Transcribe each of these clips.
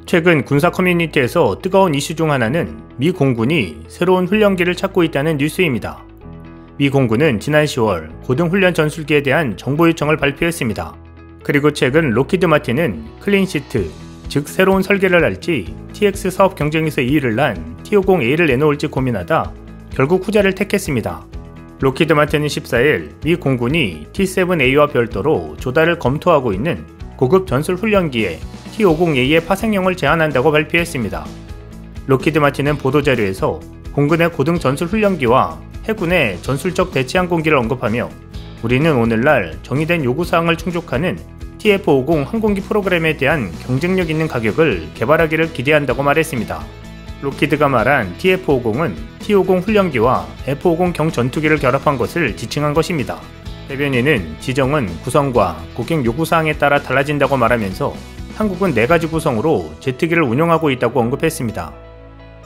최근 군사 커뮤니티에서 뜨거운 이슈 중 하나는 미 공군이 새로운 훈련기를 찾고 있다는 뉴스입니다. 미 공군은 지난 10월 고등훈련 전술기에 대한 정보 요청을 발표했습니다. 그리고 최근 록히드 마틴은 클린시트, 즉 새로운 설계를 할지 TX 사업 경쟁에서 2위를 난 T50A를 내놓을지 고민하다 결국 후자를 택했습니다. 록히드 마틴은 14일 미 공군이 T7A와 별도로 조달을 검토하고 있는 고급 전술 훈련기에 T50A의 파생형을 제안한다고 발표했습니다. 록히드 마틴은 보도자료에서 공군의 고등 전술 훈련기와 해군의 전술적 대치 항공기를 언급하며 우리는 오늘날 정의된 요구사항을 충족하는 TF-50 항공기 프로그램에 대한 경쟁력 있는 가격을 개발하기를 기대한다고 말했습니다. 록히드가 말한 TF-50은 T-50 훈련기와 F-50 경전투기를 결합한 것을 지칭한 것입니다. 대변인은 지정은 구성과 고객 요구사항에 따라 달라진다고 말하면서 한국은 4가지 구성으로 제트기를 운영하고 있다고 언급했습니다.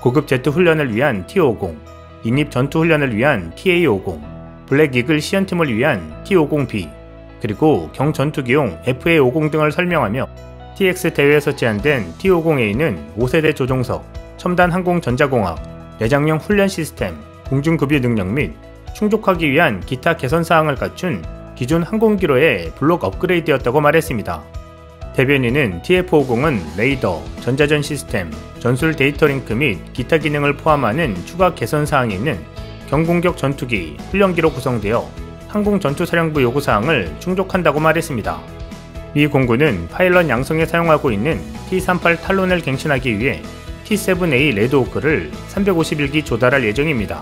고급 제트 훈련을 위한 T-50, 인입 전투 훈련을 위한 TA-50, 블랙 이글 시연팀을 위한 T-50B, 그리고 경전투기용 FA-50 등을 설명하며 TX 대회에서 제안된 T-50A는 5세대 조종석, 첨단 항공 전자공학, 내장형 훈련 시스템, 공중급유 능력 및 충족하기 위한 기타 개선사항을 갖춘 기존 항공기로의 블록 업그레이드였다고 말했습니다. 대변인은 TF-50은 레이더, 전자전 시스템, 전술 데이터 링크 및 기타 기능을 포함하는 추가 개선사항이 있는 경공격 전투기, 훈련기로 구성되어 항공전투사령부 요구사항을 충족한다고 말했습니다. 미 공군은 파일럿 양성에 사용하고 있는 T-38 탈론을 갱신하기 위해 T-7A 레드호크를 351기 조달할 예정입니다.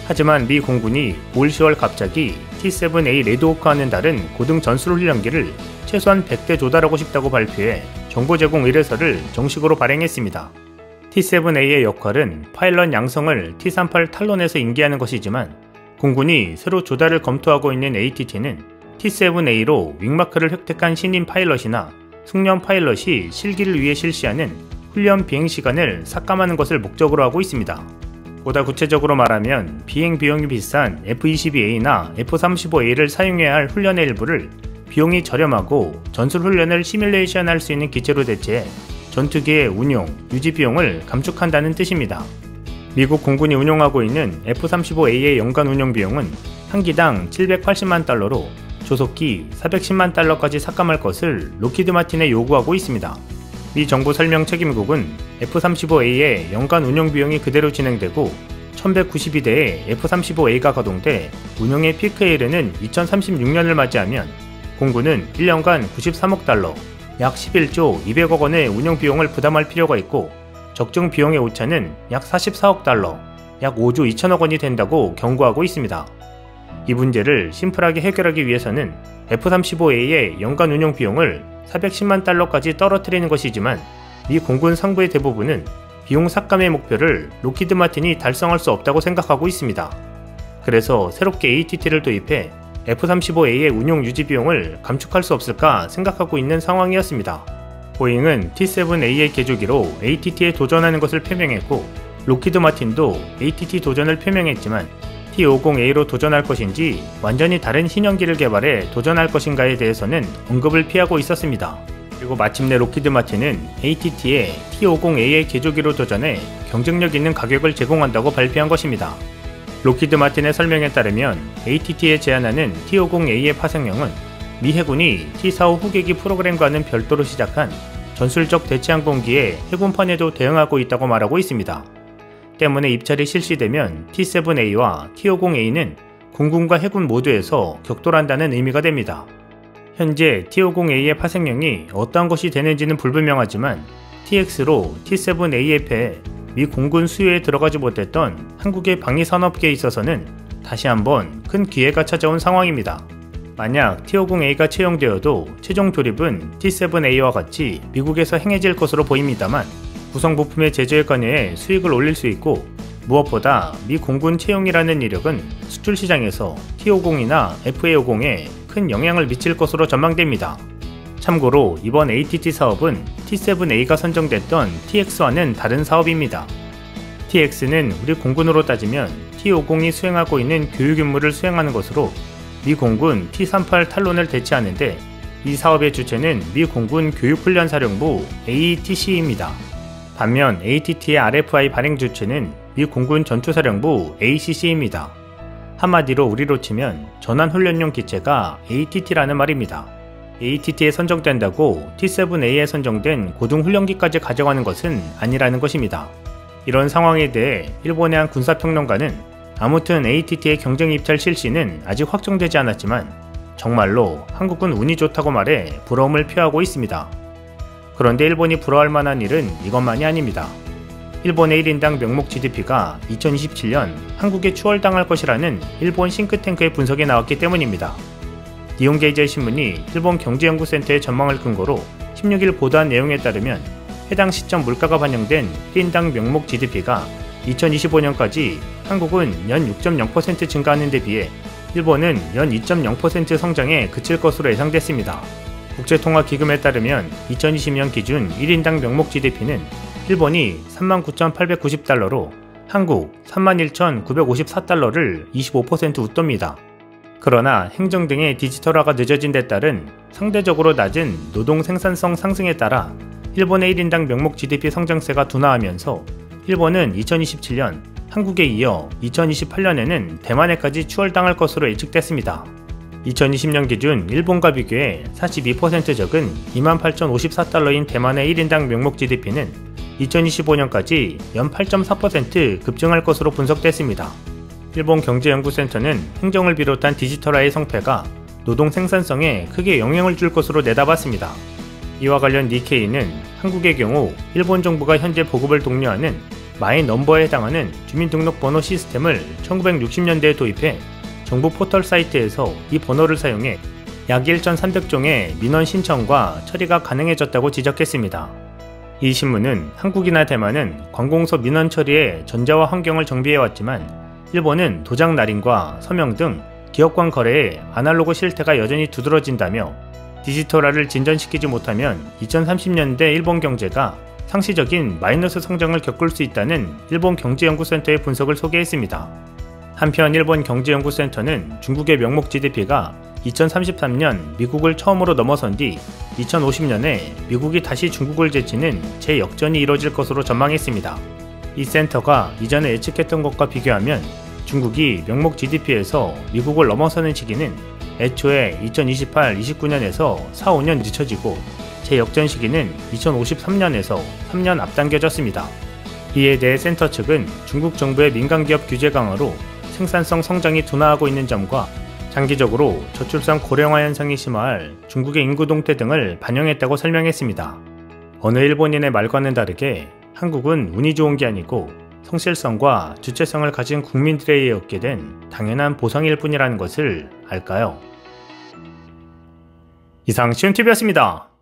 하지만 미 공군이 올 10월 갑자기 T-7A 레드호크와는 다른 고등 전술훈련기를 최소한 100대 조달하고 싶다고 발표해 정보 제공 의뢰서를 정식으로 발행했습니다. T-7A의 역할은 파일럿 양성을 T-38 탈론에서 인계하는 것이지만 공군이 새로 조달을 검토하고 있는 ATT는 T-7A로 윙마크를 획득한 신임 파일럿이나 숙련 파일럿이 실기를 위해 실시하는 훈련 비행 시간을 삭감하는 것을 목적으로 하고 있습니다. 보다 구체적으로 말하면 비행 비용이 비싼 F-22A나 F-35A를 사용해야 할 훈련의 일부를 비용이 저렴하고 전술 훈련을 시뮬레이션 할 수 있는 기체로 대체해 전투기의 운용, 유지 비용을 감축한다는 뜻입니다. 미국 공군이 운용하고 있는 F-35A의 연간 운영 비용은 한 기당 780만 달러로 조속기 410만 달러까지 삭감할 것을 록히드 마틴에 요구하고 있습니다. 미 정부 설명 책임국은 F-35A의 연간 운영 비용이 그대로 진행되고 1192대의 F-35A가 가동돼 운용의 피크에 이르는 2036년을 맞이하면 공군은 1년간 93억 달러, 약 11조 200억 원의 운영 비용을 부담할 필요가 있고 적정 비용의 오차는 약 44억 달러, 약 5조 2천억 원이 된다고 경고하고 있습니다. 이 문제를 심플하게 해결하기 위해서는 F-35A의 연간 운용 비용을 410만 달러까지 떨어뜨리는 것이지만 미 공군 상부의 대부분은 비용 삭감의 목표를 록히드 마틴이 달성할 수 없다고 생각하고 있습니다. 그래서 새롭게 ATT를 도입해 F-35A의 운용 유지 비용을 감축할 수 없을까 생각하고 있는 상황이었습니다. 보잉은 T-7A의 개조기로 ATT에 도전하는 것을 표명했고 록히드 마틴도 ATT 도전을 표명했지만 T-50A로 도전할 것인지 완전히 다른 신형기를 개발해 도전할 것인가에 대해서는 언급을 피하고 있었습니다. 그리고 마침내 록히드 마틴은 ATT에 T-50A의 개조기로 도전해 경쟁력 있는 가격을 제공한다고 발표한 것입니다. 록히드 마틴의 설명에 따르면 ATT에 제안하는 T-50A의 파생형은 미 해군이 T-45 후계기 프로그램과는 별도로 시작한 전술적 대치 항공기의 해군판에도 대응하고 있다고 말하고 있습니다. 때문에 입찰이 실시되면 T-7A와 T-50A는 공군과 해군 모두에서 격돌한다는 의미가 됩니다. 현재 T-50A의 파생형이 어떠한 것이 되는지는 불분명하지만 TX로 T-7A에 패해 미 공군 수요에 들어가지 못했던 한국의 방위산업계에 있어서는 다시 한번 큰 기회가 찾아온 상황입니다. 만약 T-50A가 채용되어도 최종 조립은 T-7A와 같이 미국에서 행해질 것으로 보입니다만 구성 부품의 제조에 관여해 수익을 올릴 수 있고 무엇보다 미 공군 채용이라는 이력은 수출 시장에서 T-50이나 FA-50에 큰 영향을 미칠 것으로 전망됩니다. 참고로 이번 ATT 사업은 T-7A가 선정됐던 TX와는 다른 사업입니다. TX는 우리 공군으로 따지면 T-50이 수행하고 있는 교육 임무를 수행하는 것으로 미 공군 T-38 탈론을 대체하는데 이 사업의 주체는 미 공군 교육훈련사령부 ATC입니다. 반면 ATT의 RFI 발행 주체는 미 공군 전투사령부 ACC입니다. 한마디로 우리로 치면 전환훈련용 기체가 ATT라는 말입니다. ATT에 선정된다고 T-7A에 선정된 고등훈련기까지 가져가는 것은 아니라는 것입니다. 이런 상황에 대해 일본의 한 군사평론가는 아무튼 ATT의 경쟁 입찰 실시는 아직 확정되지 않았지만 정말로 한국은 운이 좋다고 말해 부러움을 표하고 있습니다. 그런데 일본이 부러워할 만한 일은 이것만이 아닙니다. 일본의 1인당 명목 GDP가 2027년 한국에 추월당할 것이라는 일본 싱크탱크의 분석이 나왔기 때문입니다. 니혼게이지 신문이 일본 경제연구센터의 전망을 근거로 16일 보도한 내용에 따르면 해당 시점 물가가 반영된 1인당 명목 GDP가 2025년까지 한국은 연 6.0% 증가하는 데 비해 일본은 연 2.0% 성장에 그칠 것으로 예상됐습니다. 국제통화기금에 따르면 2020년 기준 1인당 명목 GDP는 일본이 39,890달러로 한국 31,954달러를 25% 웃돕니다. 그러나 행정 등의 디지털화가 늦어진 데 따른 상대적으로 낮은 노동 생산성 상승에 따라 일본의 1인당 명목 GDP 성장세가 둔화하면서 일본은 2027년 한국에 이어 2028년에는 대만에까지 추월당할 것으로 예측됐습니다. 2020년 기준 일본과 비교해 42% 적은 28,054달러인 대만의 1인당 명목 GDP는 2025년까지 연 8.4% 급증할 것으로 분석됐습니다. 일본 경제연구센터는 행정을 비롯한 디지털화의 성패가 노동 생산성에 크게 영향을 줄 것으로 내다봤습니다. 이와 관련 니케이는 한국의 경우 일본 정부가 현재 보급을 독려하는 마이 넘버에 해당하는 주민등록번호 시스템을 1960년대에 도입해 정부 포털 사이트에서 이 번호를 사용해 약 1,300종의 민원 신청과 처리가 가능해졌다고 지적했습니다. 이 신문은 한국이나 대만은 관공서 민원 처리에 전자화 환경을 정비해왔지만 일본은 도장 날인과 서명 등 기업 간 거래에 아날로그 실태가 여전히 두드러진다며 디지털화를 진전시키지 못하면 2030년대 일본 경제가 상시적인 마이너스 성장을 겪을 수 있다는 일본 경제연구센터의 분석을 소개했습니다. 한편 일본 경제연구센터는 중국의 명목 GDP가 2033년 미국을 처음으로 넘어선 뒤 2050년에 미국이 다시 중국을 제치는 재역전이 이뤄질 것으로 전망했습니다. 이 센터가 이전에 예측했던 것과 비교하면 중국이 명목 GDP에서 미국을 넘어서는 시기는 애초에 2028-29년에서 4-5년 늦춰지고 재역전 시기는 2053년에서 3년 앞당겨졌습니다. 이에 대해 센터 측은 중국 정부의 민간기업 규제 강화로 생산성 성장이 둔화하고 있는 점과 장기적으로 저출산 고령화 현상이 심화할 중국의 인구 동태 등을 반영했다고 설명했습니다. 어느 일본인의 말과는 다르게 한국은 운이 좋은 게 아니고 성실성과 주체성을 가진 국민들에 의해 얻게 된 당연한 보상일 뿐이라는 것을 알까요? 이상 시온TV였습니다.